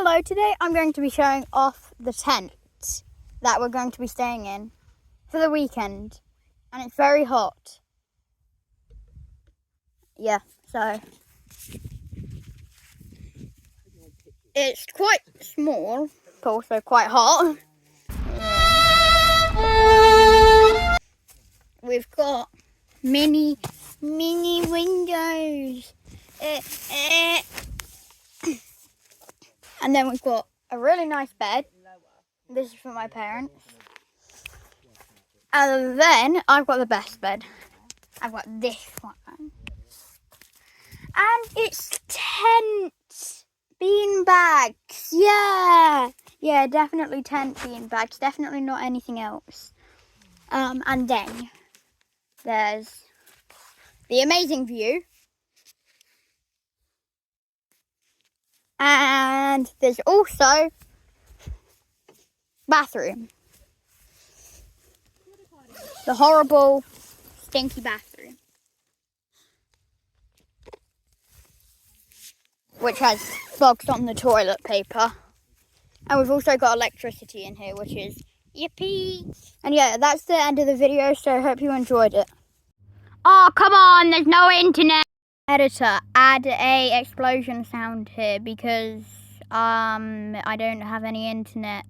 Hello, today I'm going to be showing off the tent that we're going to be staying in for the weekend, and it's very hot. Yeah, so it's quite small, but also quite hot. We've got mini windows. And then we've got a really nice bed. This is for my parents. And then I've got the best bed. I've got this one. And it's tent bean bags. Yeah, definitely tent bean bags. Definitely not anything else. And then there's the amazing view. And there's also bathroom. The horrible, stinky bathroom. Which has bugs on the toilet paper. And we've also got electricity in here, which is yippee. And yeah, that's the end of the video, so I hope you enjoyed it. Oh, come on, there's no internet. Editor, add a explosion sound here because I don't have any internet.